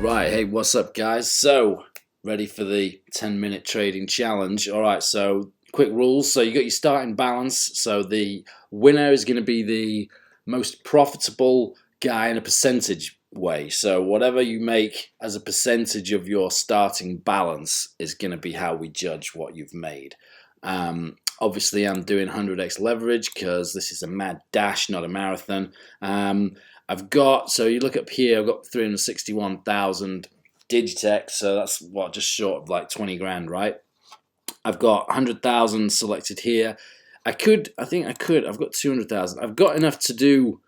Right, hey, what's up, guys? So, ready for the 10-minute trading challenge. All right, so quick rules. So, you got your starting balance. So, the winner is going to be the most profitable guy in a percentage way. So, whatever you make as a percentage of your starting balance is going to be how we judge what you've made. Obviously, I'm doing 100x leverage because this is a mad dash, not a marathon. I've got, so you look up here, I've got 361,000 Digitex, so that's what, just short of like 20 grand, right? I've got 100,000 selected here. I've got 200,000. I've got enough to do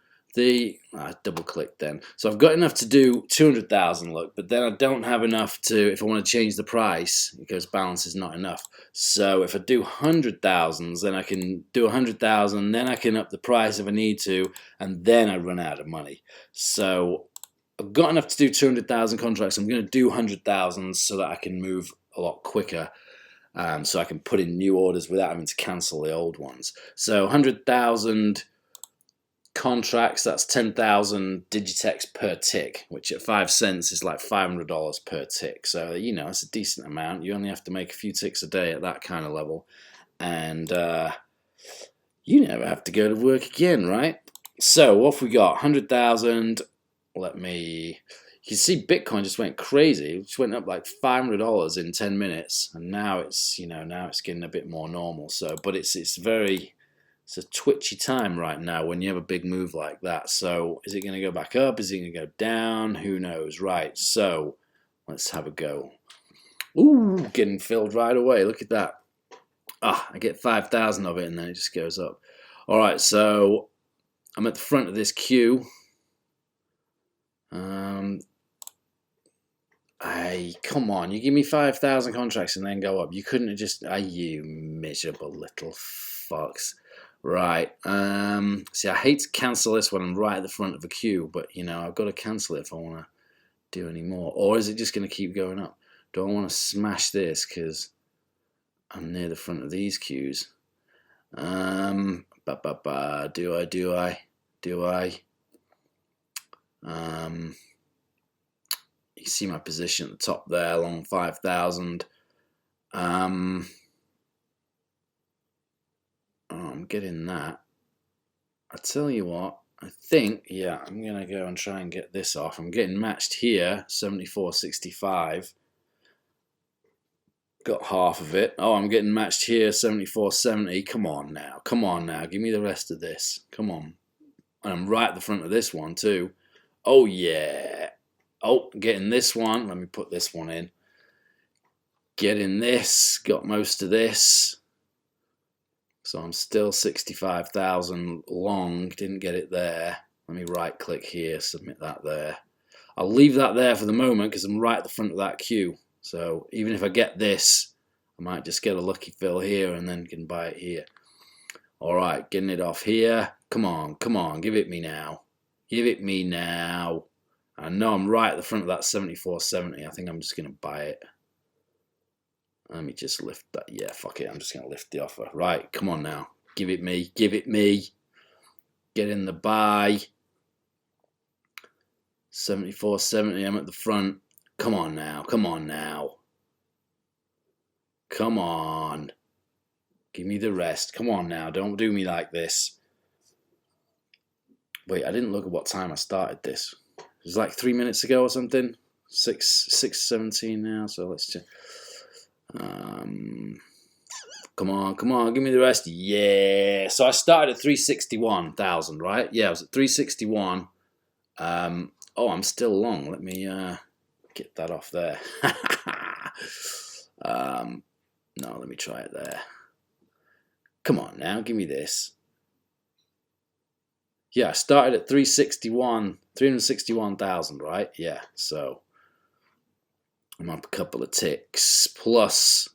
double click then. So I've got enough to do 200,000, look, but then I don't have enough to, if I want to change the price, because balance is not enough. So if I do 100,000, then I can do 100,000, then I can up the price if I need to, and then I run out of money. So I've got enough to do 200,000 contracts. I'm going to do 100,000 so that I can move a lot quicker. So I can put in new orders without having to cancel the old ones. So 100,000 contracts, that's 10,000 Digitex per tick, which at 5 cents is like $500 per tick. So, you know, it's a decent amount. You only have to make a few ticks a day at that kind of level. And you never have to go to work again, right? So what have we got? 100,000. You can see Bitcoin just went crazy. It just went up like $500 in 10 minutes, and now it's getting a bit more normal. So, but it's a twitchy time right now when you have a big move like that. So, is it going to go back up? Is it going to go down? Who knows? Right. So, let's have a go. Ooh, getting filled right away. Look at that. I get 5,000 of it, and then it just goes up. All right. So, I'm at the front of this queue. Come on, you give me 5,000 contracts and then go up. You couldn't have just, you miserable little fucks. Right, see, I hate to cancel this when I'm right at the front of the queue, but, you know, I've got to cancel it if I want to do any more. Or is it just going to keep going up? Do I want to smash this because I'm near the front of these queues? Do I? You see my position at the top there, along 5,000. I'm getting that. I tell you what, I think, yeah, I'm gonna go and try and get this off. I'm getting matched here, 74.65. Got half of it. Oh, I'm getting matched here, 74.70. Come on now, give me the rest of this. Come on. And I'm right at the front of this one too. Oh yeah. Oh, getting this one. Let me put this one in. Getting this. Got most of this. So I'm still 65,000 long. Didn't get it there. Let me right click here. Submit that there. I'll leave that there for the moment because I'm right at the front of that queue. So even if I get this, I might just get a lucky fill here and then can buy it here. All right, getting it off here. Come on. Give it me now. I know I'm right at the front of that 74.70. I think I'm just going to buy it. Let me just lift that. Yeah, fuck it. I'm just going to lift the offer. Right, come on now. Give it me. Get in the buy. 74.70. I'm at the front. Come on now. Come on. Give me the rest. Come on now. Don't do me like this. Wait, I didn't look at what time I started this. It was like 3 minutes ago or something. 6:17 now. So let's just. Come on, give me the rest. Yeah. So I started at 361,000, right? Yeah, I was at 361. I'm still long. Let me get that off there. No, let me try it there. Come on now, give me this. Yeah, I started at 361,000, right? Yeah, so I'm up a couple of ticks. Plus,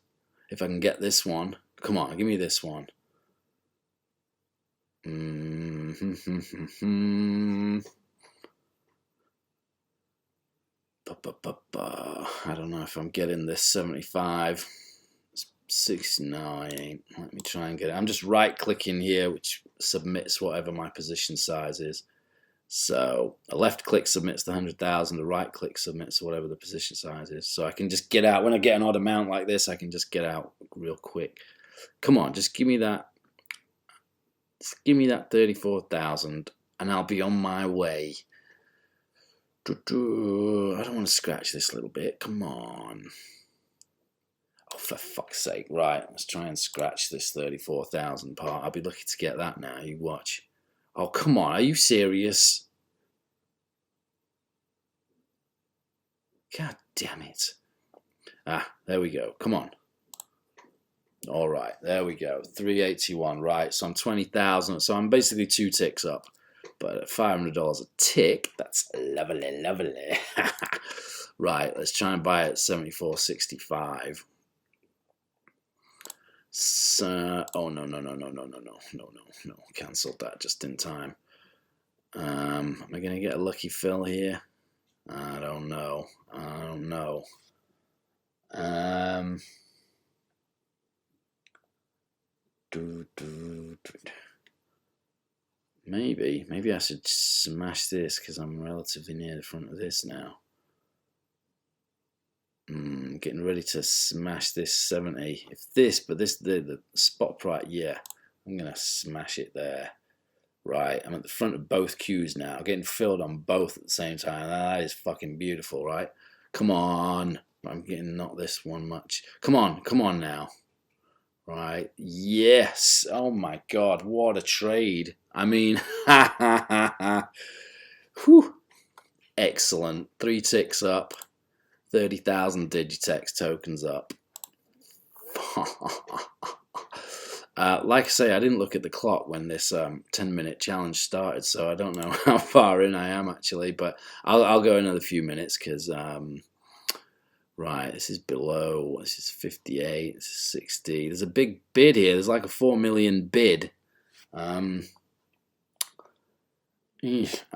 if I can get this one, come on, give me this one. I don't know if I'm getting this 75. 69. Let me try and get it. I'm just right clicking here, which submits whatever my position size is. So a left click submits the 100,000, a right click submits whatever the position size is. So I can just get out, when I get an odd amount like this, I can just get out real quick. Come on, just give me that. Just give me that 34,000 and I'll be on my way. I don't want to scratch this little bit. Come on. Oh, for fuck's sake. Right, let's try and scratch this 34,000 part. I'll be lucky to get that now. You watch. Oh, come on. Are you serious? God damn it. Ah, there we go. Come on. All right, there we go. 381. Right, so I'm 20,000. So I'm basically 2 ticks up. But at $500 a tick, that's lovely, lovely. Right, let's try and buy it at 74.65. So, oh no, cancelled that just in time. Am I gonna get a lucky fill here? I don't know. Maybe I should smash this because I'm relatively near the front of this now. Getting ready to smash this 70. If this, but this the spot price, yeah, I'm gonna smash it there. Right, I'm at the front of both queues now, getting filled on both at the same time. That is fucking beautiful, right? Come on, I'm getting not this one much. Come on now. Right, yes. Oh my God, what a trade! I mean, whew, excellent. 3 ticks up. 30,000 Digitex tokens up. Like I say, I didn't look at the clock when this 10-minute challenge started, so I don't know how far in I am actually, but I'll go another few minutes because, right, this is below, this is 58, this is 60. There's a big bid here. There's like a 4 million bid. I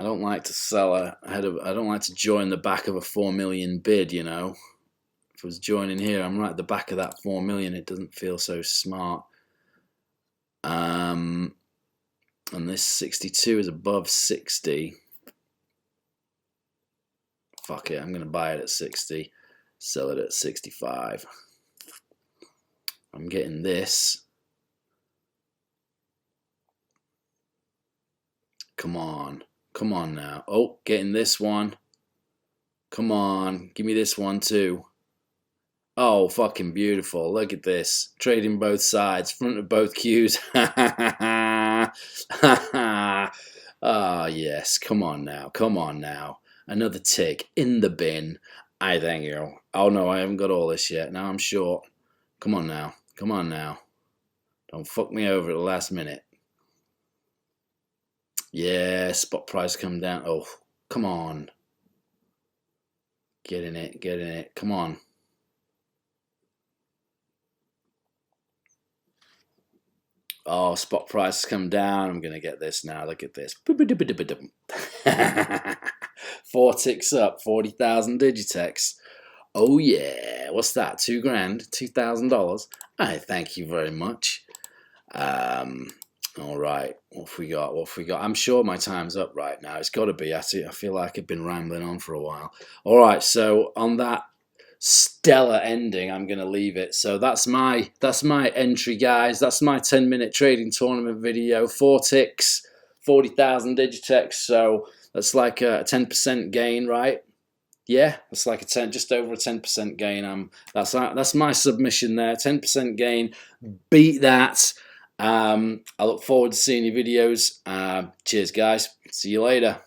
don't like to sell ahead of. I don't like to join the back of a 4 million bid. You know, if I was joining here, I'm right at the back of that 4 million. It doesn't feel so smart. And this 62 is above 60. Fuck it, I'm gonna buy it at 60, sell it at 65. I'm getting this. Come on now. Oh, getting this one. Come on, give me this one too. Oh, fucking beautiful. Look at this. Trading both sides, front of both queues. Oh, yes. Come on now. Another tick in the bin. I thank you. Oh, no, I haven't got all this yet. Now I'm short. Come on now. Don't fuck me over at the last minute. Yeah, spot price come down. Oh, come on. Get in it. Come on. Oh, spot price has come down. I'm going to get this now. Look at this. 4 ticks up. 40,000 Digitex. Oh, yeah. What's that? $2 grand? $2,000? I thank you very much. All right. What have we got? I'm sure my time's up right now. It's got to be. I feel like I've been rambling on for a while. All right. So on that stellar ending, I'm gonna leave it. So that's my entry, guys. That's my 10-minute trading tournament video. 4 ticks, 40,000 Digitex. So that's like a 10% gain, right? Yeah, that's like just over a 10% gain. That's my submission there. 10% gain. Beat that. I look forward to seeing your videos. Cheers, guys. See you later.